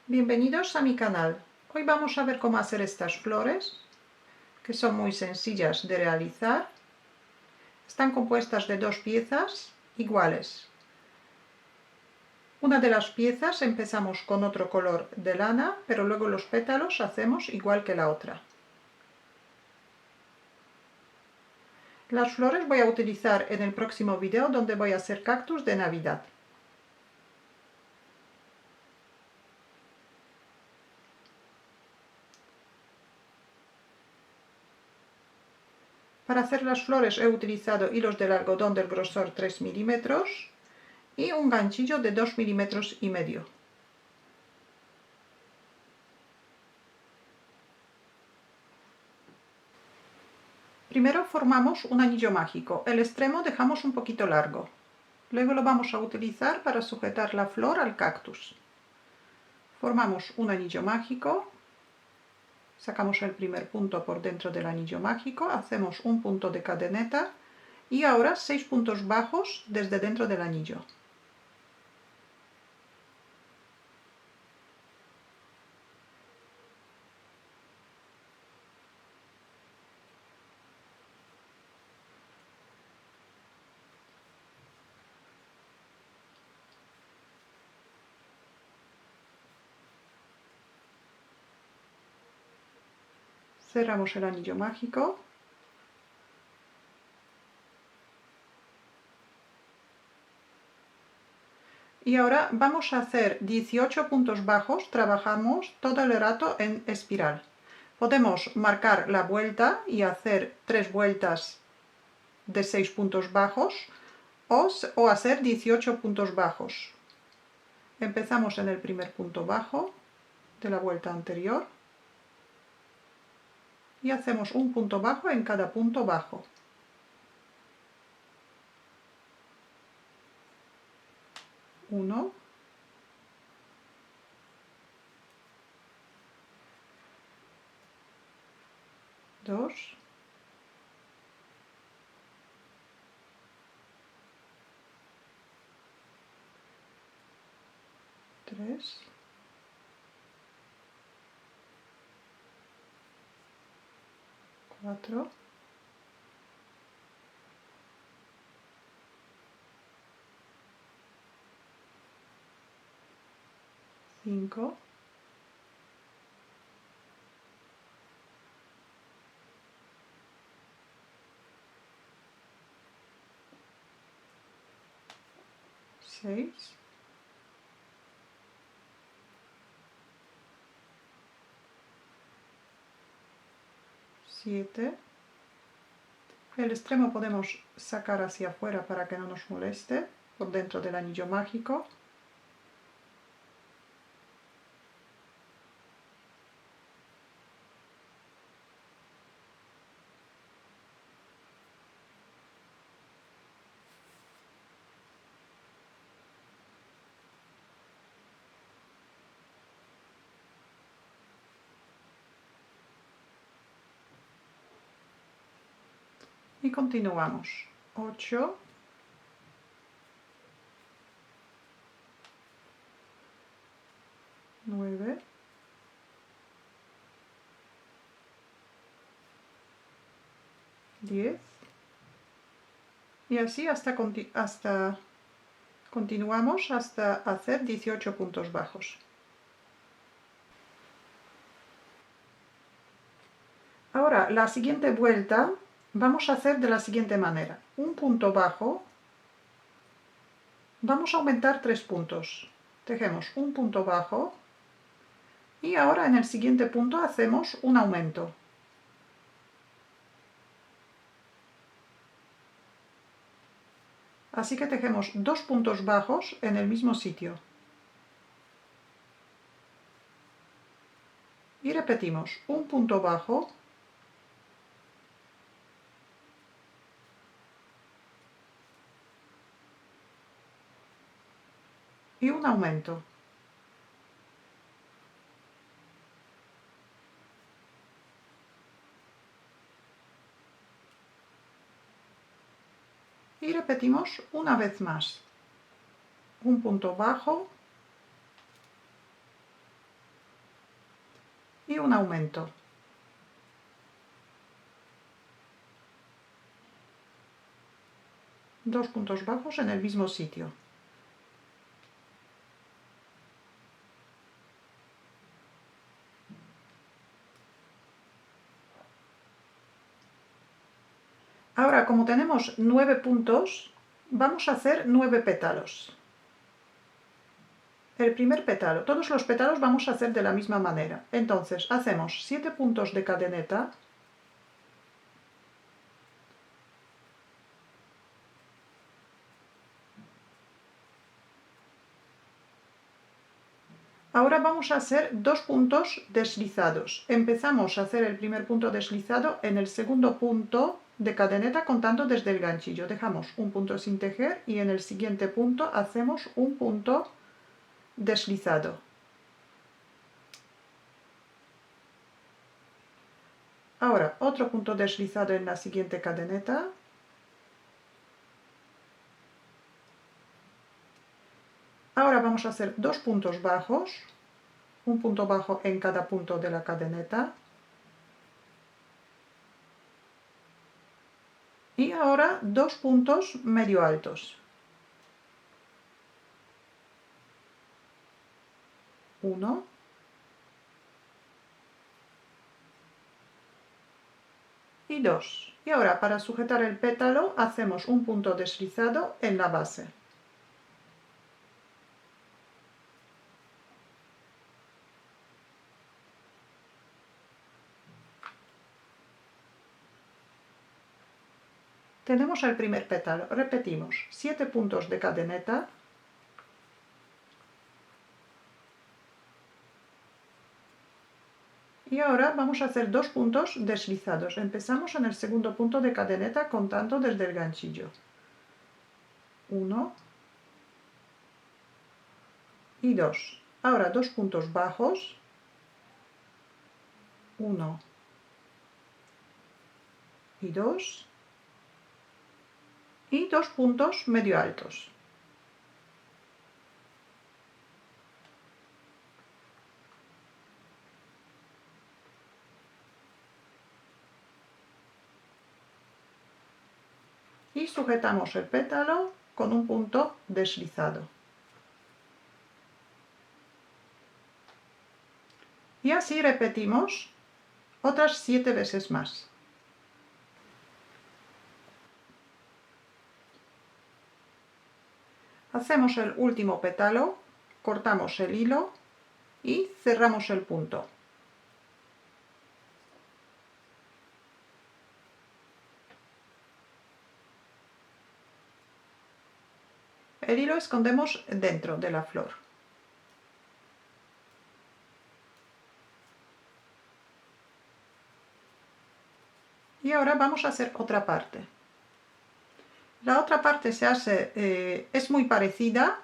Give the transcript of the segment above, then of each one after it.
Bienvenidos a mi canal. Hoy vamos a ver cómo hacer estas flores, que son muy sencillas de realizar. Están compuestas de dos piezas iguales. Una de las piezas empezamos con otro color de lana, pero luego los pétalos hacemos igual que la otra. Las flores voy a utilizar en el próximo video donde voy a hacer cactus de Navidad. Para hacer las flores he utilizado hilos del algodón del grosor 3 milímetros y un ganchillo de 2,5 milímetros. Primero formamos un anillo mágico. El extremo dejamos un poquito largo. Luego lo vamos a utilizar para sujetar la flor al cactus. Formamos un anillo mágico. Sacamos el primer punto por dentro del anillo mágico. Hacemos un punto de cadeneta. Y ahora 6 puntos bajos desde dentro del anillo. Cerramos el anillo mágico. Y ahora vamos a hacer 18 puntos bajos. Trabajamos todo el rato en espiral. Podemos marcar la vuelta y hacer 3 vueltas de 6 puntos bajos o hacer 18 puntos bajos. Empezamos en el primer punto bajo de la vuelta anterior y hacemos un punto bajo en cada punto bajo. Uno, dos, tres, cuatro, cinco, seis, siete. El extremo podemos sacar hacia afuera para que no nos moleste por dentro del anillo mágico. Y continuamos. 8, 9, 10 y así hasta continuamos hasta hacer 18 puntos bajos. Ahora la siguiente vuelta vamos a hacer de la siguiente manera. Un punto bajo, vamos a aumentar 3 puntos. Tejemos un punto bajo y ahora en el siguiente punto hacemos un aumento. Así que tejemos 2 puntos bajos en el mismo sitio. Y repetimos un punto bajo, y un aumento. Y repetimos una vez más. Un punto bajo, y un aumento. Dos puntos bajos en el mismo sitio. Ahora, como tenemos 9 puntos, vamos a hacer 9 pétalos. El primer pétalo, todos los pétalos vamos a hacer de la misma manera. Entonces, hacemos 7 puntos de cadeneta. Ahora vamos a hacer 2 puntos deslizados. Empezamos a hacer el primer punto deslizado en el segundo punto de cadeneta contando desde el ganchillo. Dejamos un punto sin tejer y en el siguiente punto hacemos un punto deslizado. Ahora otro punto deslizado en la siguiente cadeneta. Ahora vamos a hacer 2 puntos bajos, un punto bajo en cada punto de la cadeneta. Y ahora 2 puntos medio altos. Uno. Y 2. Y ahora para sujetar el pétalo hacemos un punto deslizado en la base. Tenemos el primer pétalo. Repetimos 7 puntos de cadeneta. Y ahora vamos a hacer 2 puntos deslizados. Empezamos en el segundo punto de cadeneta contando desde el ganchillo. 1 y 2. Ahora 2 puntos bajos. 1 y 2. Y 2 puntos medio altos. Y sujetamos el pétalo con un punto deslizado. Y así repetimos otras 7 veces más. Hacemos el último pétalo, cortamos el hilo y cerramos el punto. El hilo escondemos dentro de la flor. Y ahora vamos a hacer otra parte. La otra parte se hace, es muy parecida,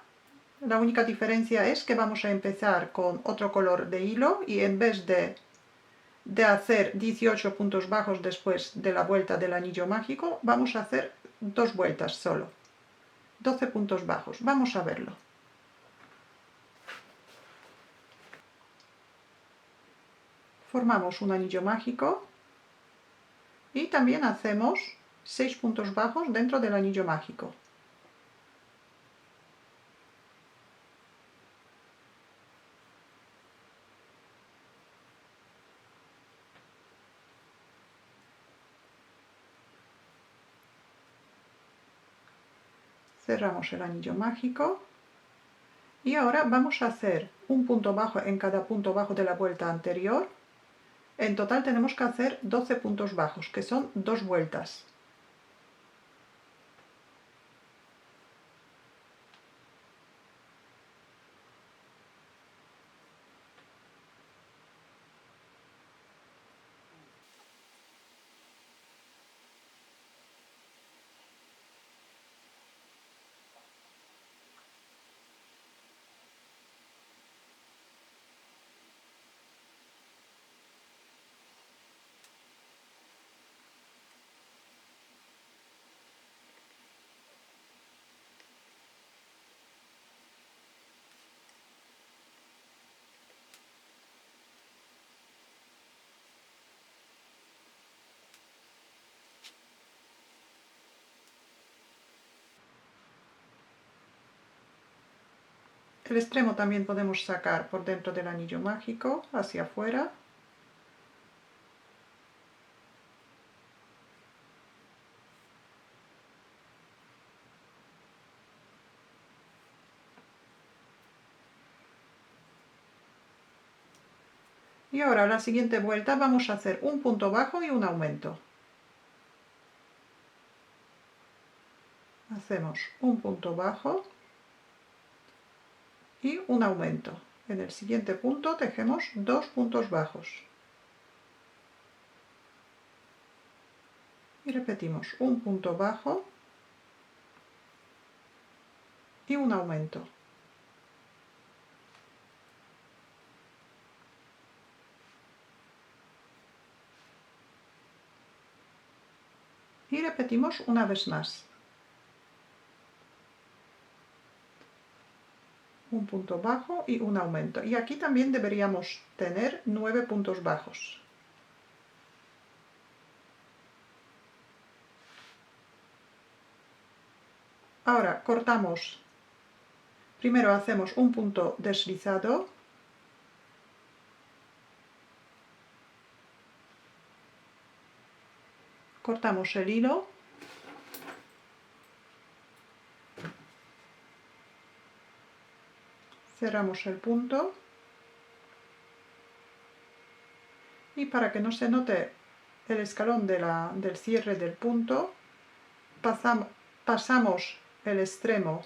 la única diferencia es que vamos a empezar con otro color de hilo y en vez de hacer 18 puntos bajos después de la vuelta del anillo mágico, vamos a hacer 2 vueltas solo. 12 puntos bajos. Vamos a verlo. Formamos un anillo mágico y también hacemos 6 puntos bajos dentro del anillo mágico. Cerramos el anillo mágico y ahora vamos a hacer un punto bajo en cada punto bajo de la vuelta anterior. En total tenemos que hacer 12 puntos bajos, que son 2 vueltas. El extremo también podemos sacar por dentro del anillo mágico, hacia afuera. Y ahora la siguiente vuelta vamos a hacer un punto bajo y un aumento. Hacemos un punto bajo y un aumento. En el siguiente punto tejemos 2 puntos bajos. Y repetimos un punto bajo y un aumento. Y repetimos una vez más. Un punto bajo y un aumento. Y aquí también deberíamos tener 9 puntos bajos. Ahora cortamos. Primero hacemos un punto deslizado. Cortamos el hilo. Cerramos el punto. Y para que no se note el escalón del cierre del punto, pasamos el extremo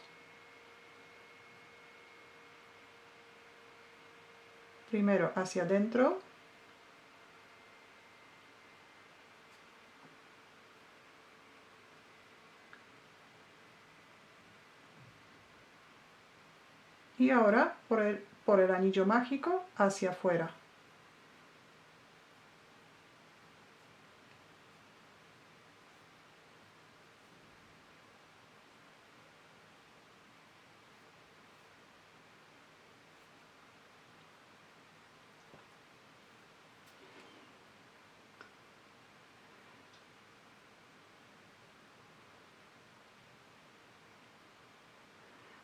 primero hacia adentro y ahora por el anillo mágico hacia afuera.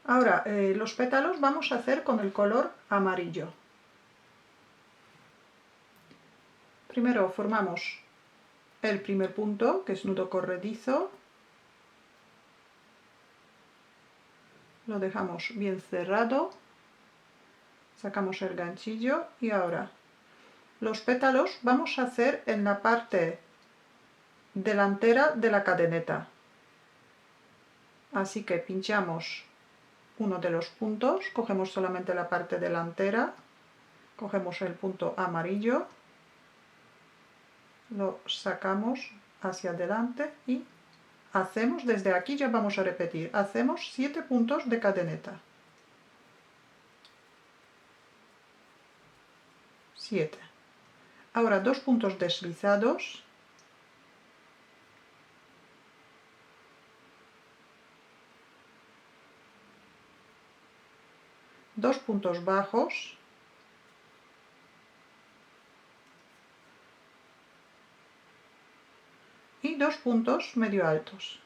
Ahora los pétalos vamos a hacer con el color amarillo. Primero formamos el primer punto, que es nudo corredizo. Lo dejamos bien cerrado. Sacamos el ganchillo y ahora los pétalos vamos a hacer en la parte delantera de la cadeneta. Así que pinchamos uno de los puntos, cogemos solamente la parte delantera, cogemos el punto amarillo, lo sacamos hacia adelante y hacemos, desde aquí ya vamos a repetir, hacemos 7 puntos de cadeneta. 7. Ahora 2 puntos deslizados. Dos puntos bajos. Y 2 puntos medio altos.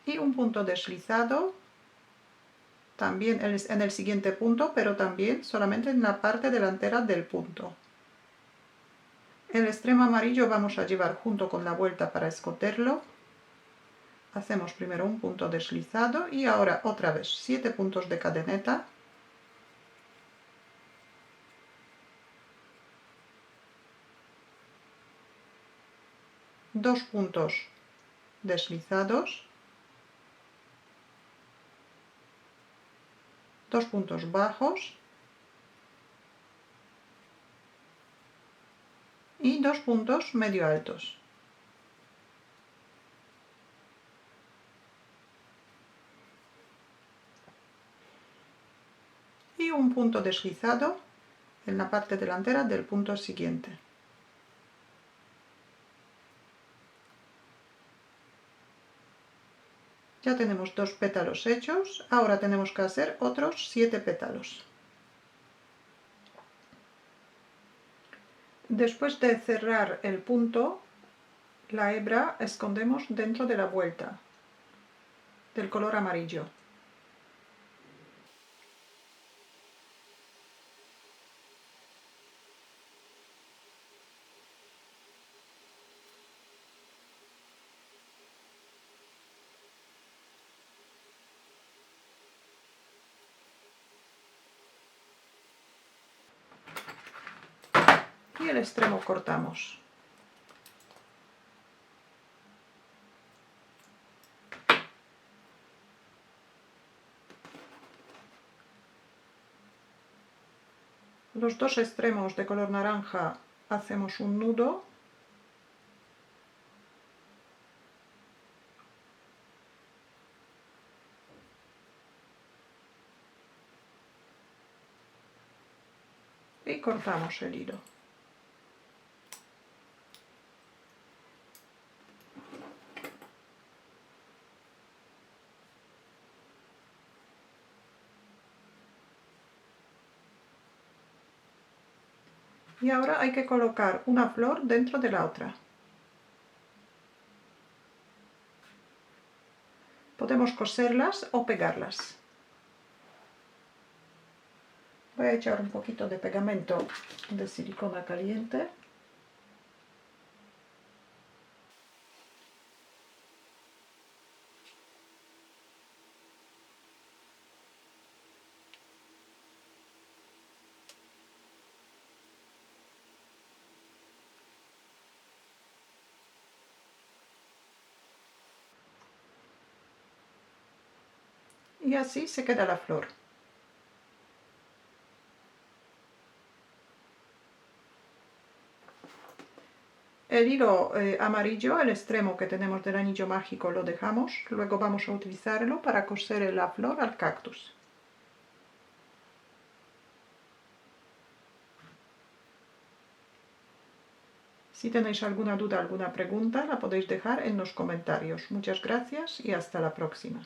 Y un punto deslizado también en el siguiente punto, pero también solamente en la parte delantera del punto. El extremo amarillo vamos a llevar junto con la vuelta para escoterlo. Hacemos primero un punto deslizado y ahora otra vez 7 puntos de cadeneta. Dos puntos deslizados. 2 puntos bajos y 2 puntos medio altos. Y un punto deslizado en la parte delantera del punto siguiente. Ya tenemos 2 pétalos hechos, ahora tenemos que hacer otros 7 pétalos. Después de cerrar el punto, la hebra escondemos dentro de la vuelta, del color amarillo. Y el extremo cortamos. Los dos extremos de color naranja hacemos un nudo y cortamos el hilo. Y ahora hay que colocar una flor dentro de la otra. Podemos coserlas o pegarlas. Voy a echar un poquito de pegamento de silicona caliente. Y así se queda la flor. El hilo amarillo, el extremo que tenemos del anillo mágico, lo dejamos. Luego vamos a utilizarlo para coser la flor al cactus. Si tenéis alguna duda, alguna pregunta, la podéis dejar en los comentarios. Muchas gracias y hasta la próxima.